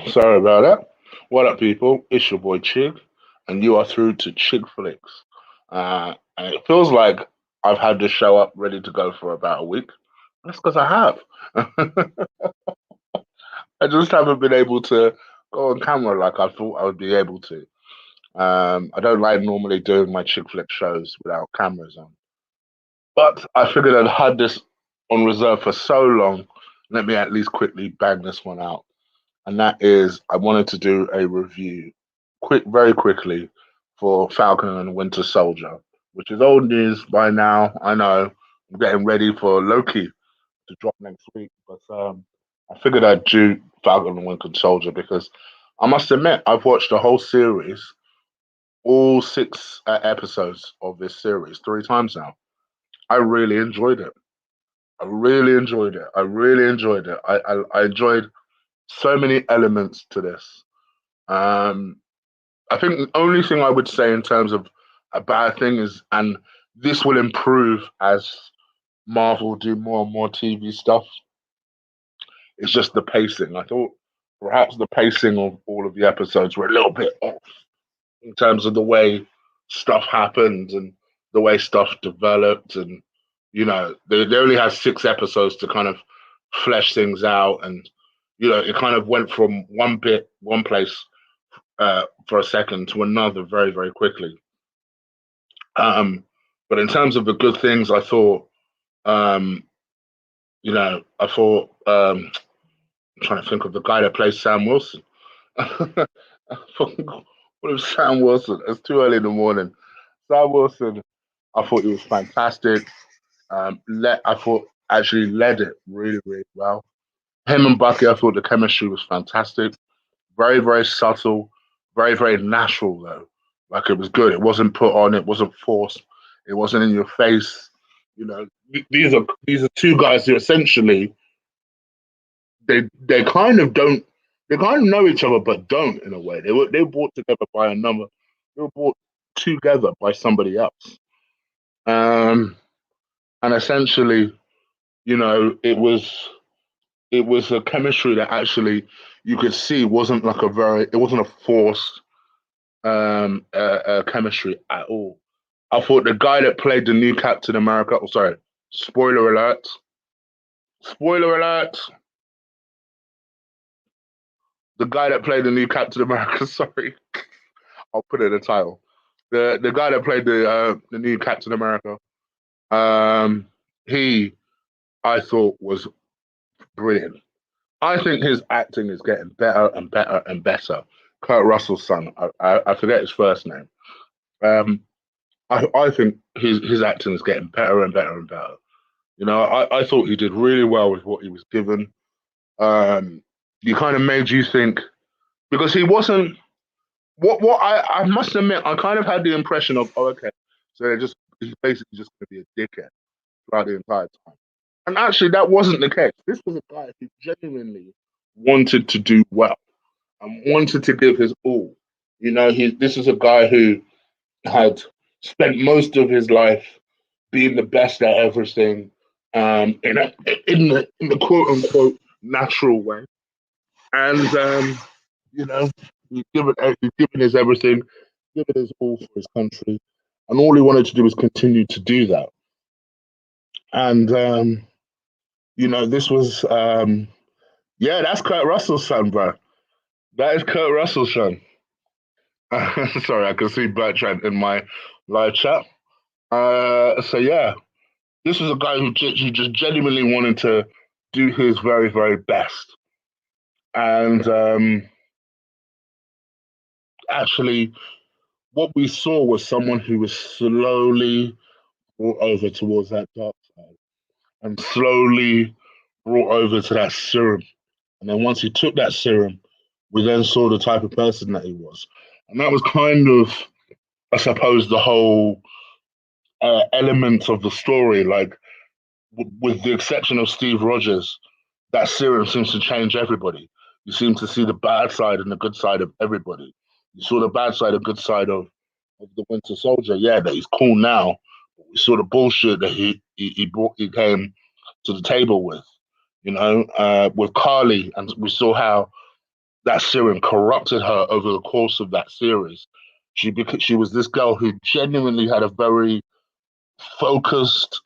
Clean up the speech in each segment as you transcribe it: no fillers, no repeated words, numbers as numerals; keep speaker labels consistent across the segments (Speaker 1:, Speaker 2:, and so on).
Speaker 1: Sorry about that. What up, people? It's your boy Chig, and you are through to Chig Flicks. And it feels like I've had this show up ready to go for about a week. That's because I have. I just haven't been able to go on camera like I thought I would be able to. I don't like normally doing my chick flick shows without cameras on, but I figured I'd had this on reserve for so long. Let me at least quickly bang this one out, and that is I wanted to do a review, very quickly, for Falcon and Winter Soldier, which is old news by now. I know. I'm getting ready for Loki to drop next week, but I figured I'd do Falcon and Winter Soldier because I must admit I've watched the whole series, all six episodes of this series, three times now. I really enjoyed it. I really enjoyed it. I really enjoyed it. I enjoyed so many elements to this. Um, I think the only thing I would say in terms of a bad thing is, and this will improve as Marvel do more and more TV stuff, is just the pacing. I thought perhaps the pacing of all of the episodes were a little bit off in terms of the way stuff happened and the way stuff developed. And, they only had six episodes to kind of flesh things out. And, it kind of went from one place for a second to another very, very quickly. But in terms of the good things, I thought, um, I'm trying to think of the guy that plays Sam Wilson. What was Sam Wilson? It's too early in the morning. Sam Wilson, I thought he was fantastic. I thought actually led it really, really well. Him and Bucky, I thought the chemistry was fantastic. Very, very subtle, very, very natural though. Like it was good. It wasn't put on. It wasn't forced. It wasn't in your face. These are two guys who essentially they kind of don't they kind of know each other but don't in a way. They were brought together by another. They were brought together by somebody else. Um, and essentially, it was a chemistry that actually you could see wasn't like it wasn't a forced chemistry at all. I thought the guy that played the new Captain America, oh sorry, spoiler alert, spoiler alert, the guy that played the new Captain America, sorry, I'll put it in the title. The guy that played the new Captain America, he I thought was brilliant. I think his acting is getting better and better and better. Kurt Russell's son, I forget his first name. Um, I think his acting is getting better and better and better. I thought he did really well with what he was given. He kind of made you think because he wasn't. What I must admit, I kind of had the impression of, oh, okay, so he's basically just going to be a dickhead throughout the entire time. And actually, that wasn't the case. This was a guy who genuinely wanted to do well and wanted to give his all. This is a guy who had spent most of his life being the best at everything, in the quote unquote natural way, and you know he's given his everything, given his all for his country, and all he wanted to do was continue to do that. And this was yeah, that's Kurt Russell's son, bro. That is Kurt Russell's son. Sorry, I can see Bertrand in my live chat. So yeah, this is a guy who just genuinely wanted to do his very, very best, and actually, what we saw was someone who was slowly brought over towards that dark side, and slowly brought over to that serum. And then once he took that serum, we then saw the type of person that he was, and that was kind of, I suppose, the whole element of the story. Like, with the exception of Steve Rogers, that serum seems to change everybody. You seem to see the bad side and the good side of everybody. You saw the bad side and good side of the Winter Soldier. Yeah, that he's cool now. But we saw the bullshit that he came to the table with. With Carly, and we saw how that serum corrupted her over the course of that series. She was this girl who genuinely had a very focused,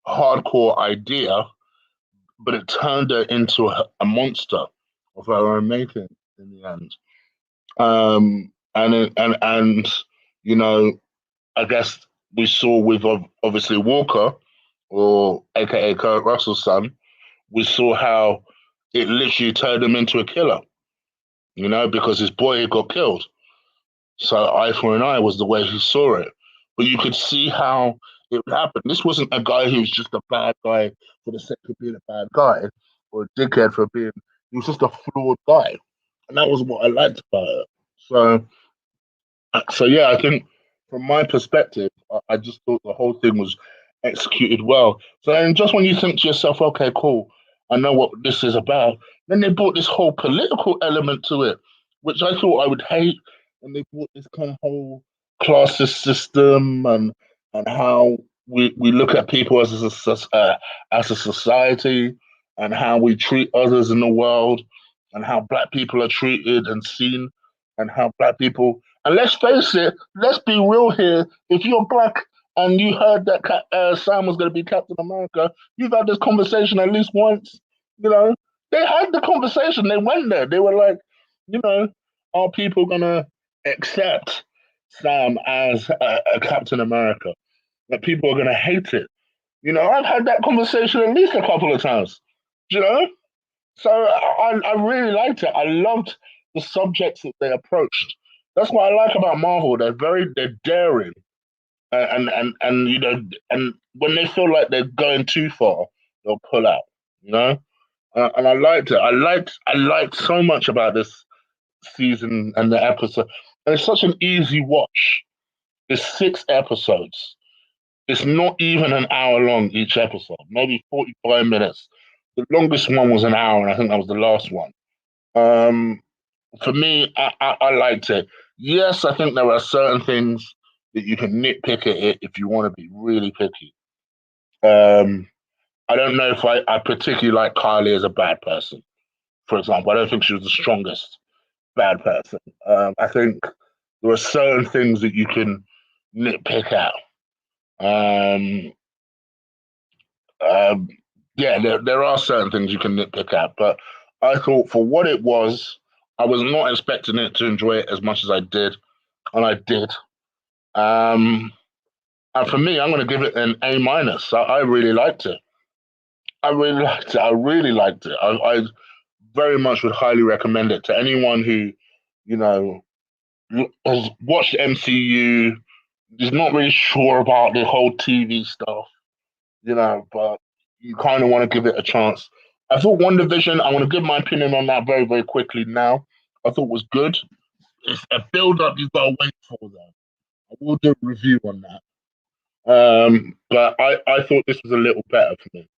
Speaker 1: hardcore idea, but it turned her into a monster of her own making in the end. And you know, I guess we saw with obviously Walker, or AKA Kurt Russell's son, we saw how it literally turned him into a killer. Because his boy got killed. So eye for an eye was the way he saw it. But you could see how it happened. This wasn't a guy who was just a bad guy for the sake of being a bad guy, or a dickhead for being. He was just a flawed guy, and that was what I liked about it. So yeah, I think from my perspective, I just thought the whole thing was executed well. So then, just when you think to yourself, okay, cool, I know what this is about, then they brought this whole political element to it, which I thought I would hate, and they brought this kind of whole classist system and how we look at people as a society, and how we treat others in the world, and how black people are treated and seen, and how black people, and let's face it, let's be real here. If you're black and you heard that Sam was going to be Captain America, you've had this conversation at least once. You know, they had the conversation. They went there. They were like, are people going to accept Sam as a Captain America? That people are going to hate it. I've had that conversation at least a couple of times. You know, so I really liked it. I loved the subjects that they approached. That's what I like about Marvel. They're daring, and when they feel like they're going too far, they'll pull out. You know, and I liked it. I liked so much about this season and the episode. And it's such an easy watch. There's 6 episodes. It's not even an hour long each episode. Maybe 45 minutes. The longest one was an hour, and I think that was the last one. Um, for me, I liked it. Yes, I think there are certain things that you can nitpick at it if you want to be really picky. Um, I don't know if I particularly like Kylie as a bad person, for example. I don't think she was the strongest bad person. I think there are certain things that you can nitpick at. Um, um, yeah, there are certain things you can nitpick at, but I thought for what it was, I was not expecting it to enjoy it as much as I did, and I did. Um, and for me, I'm going to give it an A minus. I really liked it. I really liked it. I really liked it. I very much would highly recommend it to anyone who, you know, has watched MCU, is not really sure about the whole TV stuff, but you kind of want to give it a chance. I thought WandaVision, I want to give my opinion on that very, very quickly now. I thought was good. It's a build up you've got to wait for, though. I will do a review on that. But I thought this was a little better for me.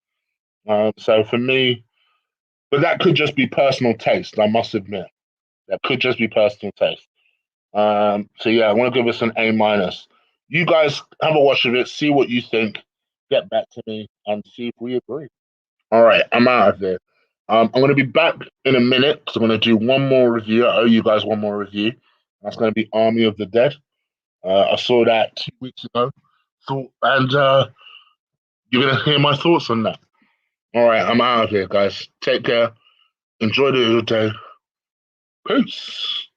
Speaker 1: So for me, but that could just be personal taste, I must admit. That could just be personal taste. So yeah, I want to give us an A minus. You guys have a watch of it, see what you think, get back to me, and see if we agree. All right, I'm out of here. I'm going to be back in a minute because I'm going to do one more review. I owe you guys one more review. That's going to be Army of the Dead. I saw that 2 weeks ago, and you're going to hear my thoughts on that. All right, I'm out of here, guys. Take care. Enjoy the day. Peace.